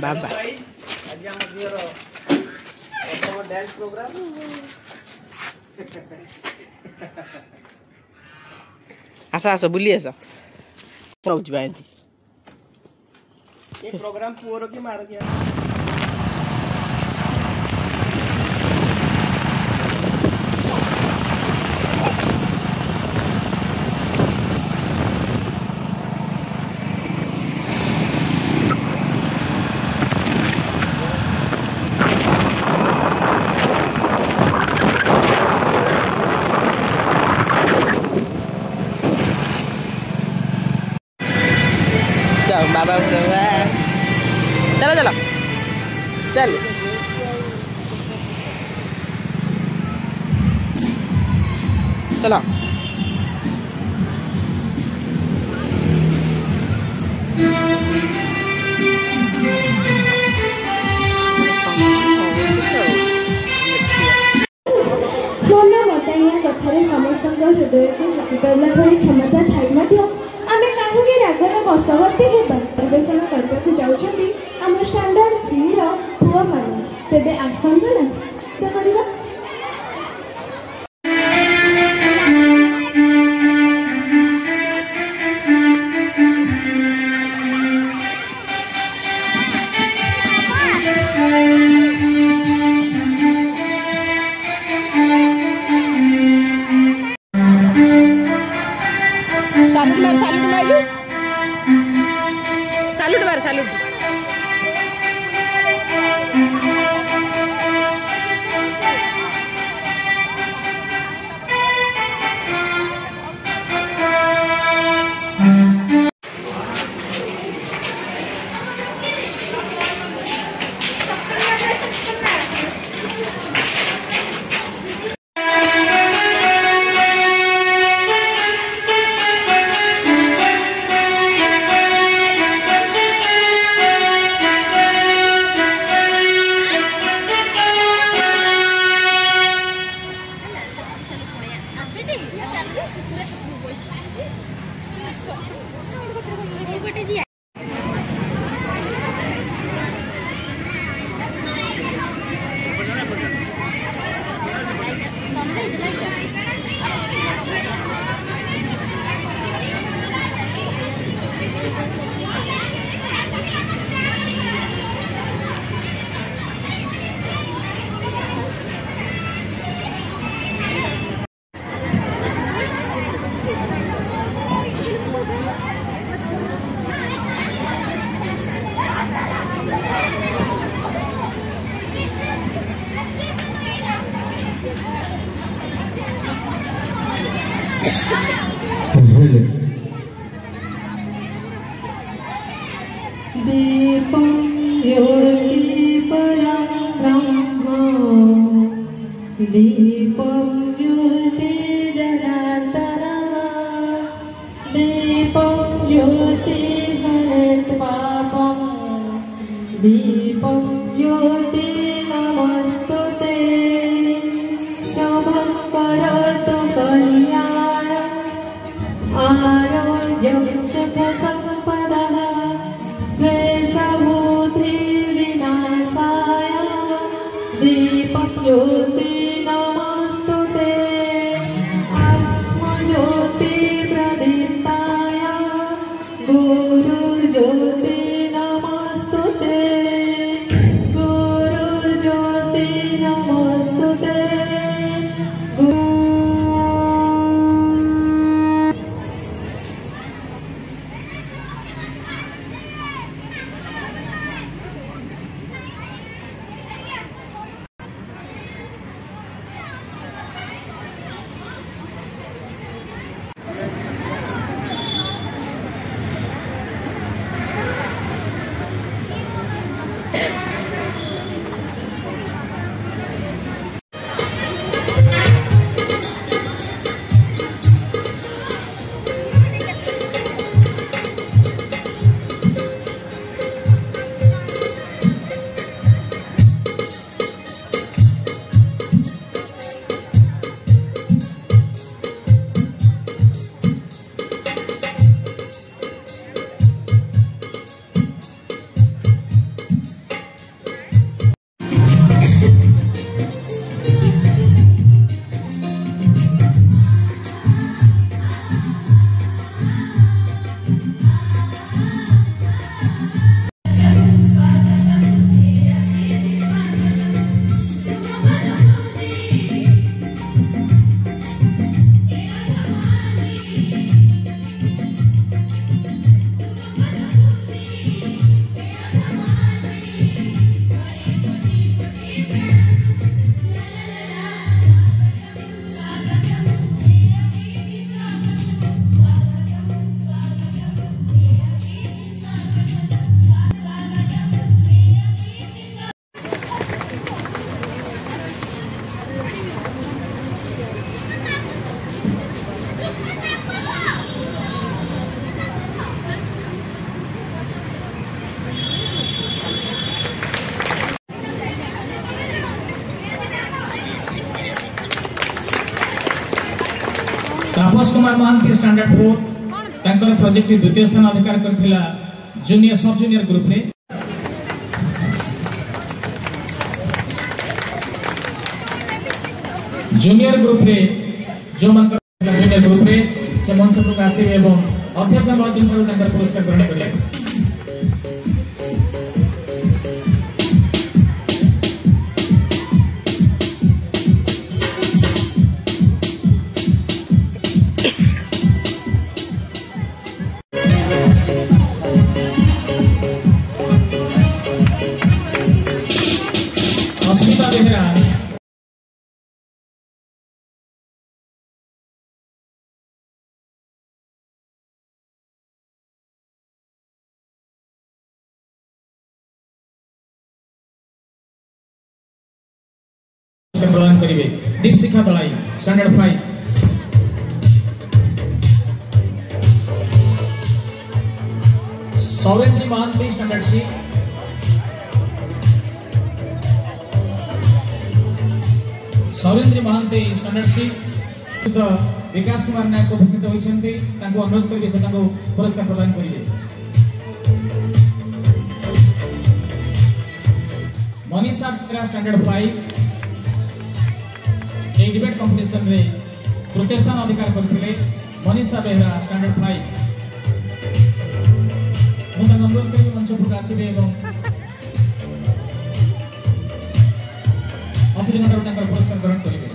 बाबा dance programme आस आस बुली आस programme poor की मार किया बाबा चलो चलो चल चलो कथार समस्त हृदय को चापिपारा भली क्षमता थी आमे कहीं रागर बसवर्ती होगा प्रवेशन करने जाऊँगी आम स्टैंडर्ड 3 पुआ मान तेरे आसतु ना करवा दीपं ज्योतिपरं ब्रह्म दीपं ज्योतिजनार्दनः दीपं ज्योतिर्हरत्पापं दीपं ज्योति नमस्तुते शुभं करोतु कल्याणम् आरोग्यं सुखसम्पदः क्लेशबुद्धिविनाशाय दीपं ज्योति नमस्तुते आत्मज्योतिप्रदीप्ताय गुरुर्ज्योति नमस्तुते गुरुर्ज्योति नमस्तुते तापस कुमार महांती स्टैंडर्ड 4 तांकर प्रोजेक्ट द्वितीय स्थान अधिकार करथिला जूनियर सब जूनियर ग्रुप रे। जूनियर ग्रुप रे जो मन जूनियर ग्रुप रे से मंच पर आसीबे एवं अध्यक्ष महोदय को तांकर पुरस्कार ग्रहण करिए। अस्मिता बेहरा प्रदान करिवे। Dipshikha Dalai standard 5 Saurendra Mahanti standard 6 Saurendra Mahanti standard 6 Vikas Kumar Nayak उपस्थित होइछन्ते तांको अनुरोध करिवे से तांको पुरस्कार प्रदान करिवे। मनीषा बेहरा स्टैंडर्ड 5 ए डिबेट कंपटीशन रे तृतीय स्थान अधिकार करथिले। मनीषा बेहरा स्टैंडर्ड 5 मु तांको अनुरोध करिवे मंच पर आसीबे एवं अभिनंदन तांकर पुरस्कार ग्रहण करिवे।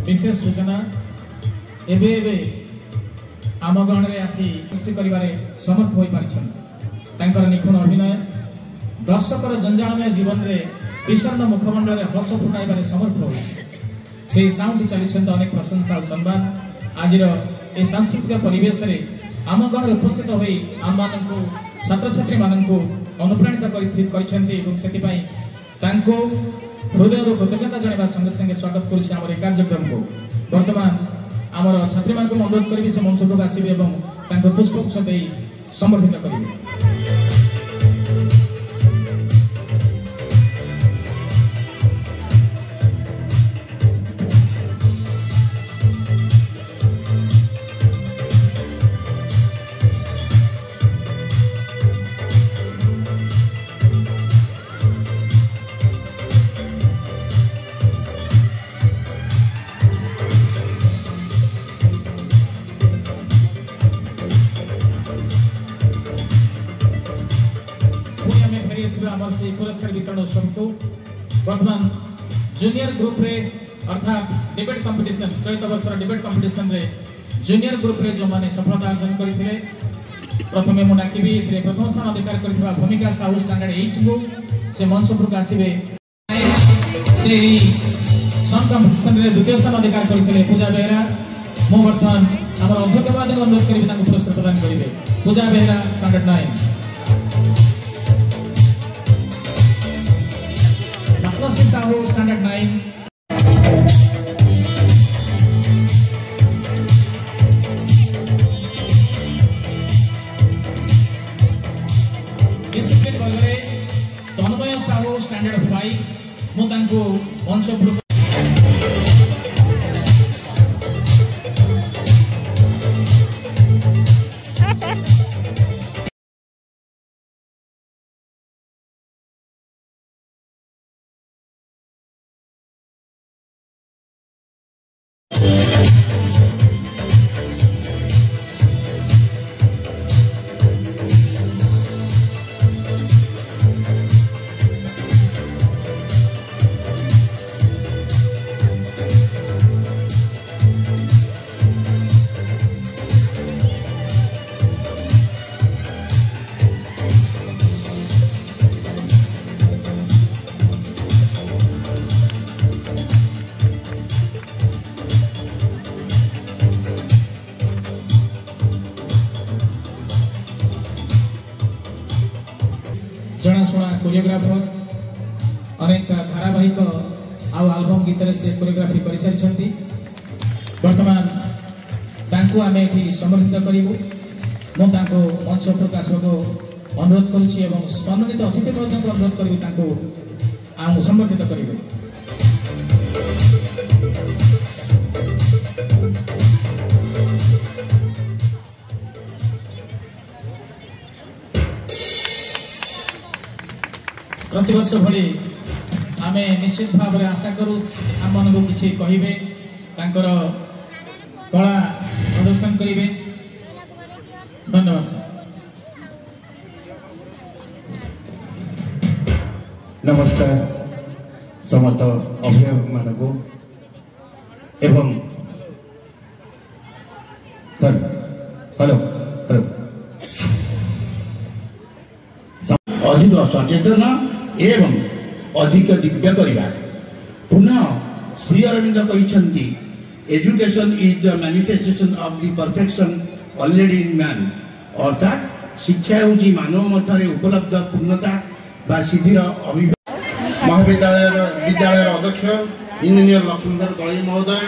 विशेष सूचना एबे एबे आम गण रे आसी सृष्टि करिवारे समर्थ होई पारिछन। तांकर निपुण अभिनय दर्शकर जंजालमय जीवन रे विषण्ण मुखमंडल रे हस फुटाइबारे समर्थ होई से साउंड चलिछन अनेक प्रशंसा और सम्मान। आजिर ए सांस्कृतिक परिवेश रे आम गण रे उपस्थित होई आम माननको छात्र छात्री माननको अनुप्राणित करिछन्ते एवं सेति पई तांको हृदय कृतज्ञता जणाइबा संगे संगे स्वागत करुछि हमर कार्यक्रम को। वर्तमान हमर छात्री मान को अनुरोध करिबि से मंच पर आसीबे एवं तांको पुष्पगुच्छ देई संबर्धित करिबे। पुरस्कार वितरण उत्सव को वर्तमान जूनियर ग्रुप रे अर्थात डिबेट कंपटीशन चलित वर्ष डिबेट कंपटीशन रे जूनियर ग्रुप रे जो माने सफलता अर्जन करथिले प्रथमे मु डाकिबी एथिरे प्रथम स्थान अधिकार करथिबा भूमिका साहू स्टैंडर्ड 8 को से मंच पर आसीबे। से सन कंपटीशन रे द्वितीय स्थान अधिकार करथिले पूजा बेहरा। मु वर्तमान हमर अध्यक्ष महोदय अनुरोध करिबि तांको पुरस्कार प्रदान करिवे। Puja Behera standard 9 Sahu standard 9 discipline वर्ग रे तन्मय साहू स्टैंडर्ड 5 मु तांको मंच पर जनाशुना कोरियोग्राफर अनेक धारावाहिक आउ आल्बम गीत से कोरियोग्राफी कर सारी वर्तमान तांको आमे एठी समर्पित करिबु मो तांको मंच प्रकाश को अनुरोध करुछि एवं सम्मानित अतिथि को अनुरोध करिबु तांको आम समर्पित करिबु। प्रतिवर्ष भली आमे निश्चित भाव में आशा करूँ आम मन को किसी कहे तांकर कला प्रदर्शन करेंगे। धन्यवाद सर। नमस्कार समस्त अभिभावक मान को एवं हेलो हेलो अधिक सचेतन एवं अधिक दिव्य करवा पुनः श्री अरविंद कहते education is the manifestation of the perfection already in man अर्थात शिक्षा होची मानव मध्य उपलब्ध पूर्णता बा सिद्धिर अभिव्यक्ति। महाविद्यालय विद्यालय अध्यक्ष इंजीनियर लक्ष्मणधर दली महोदय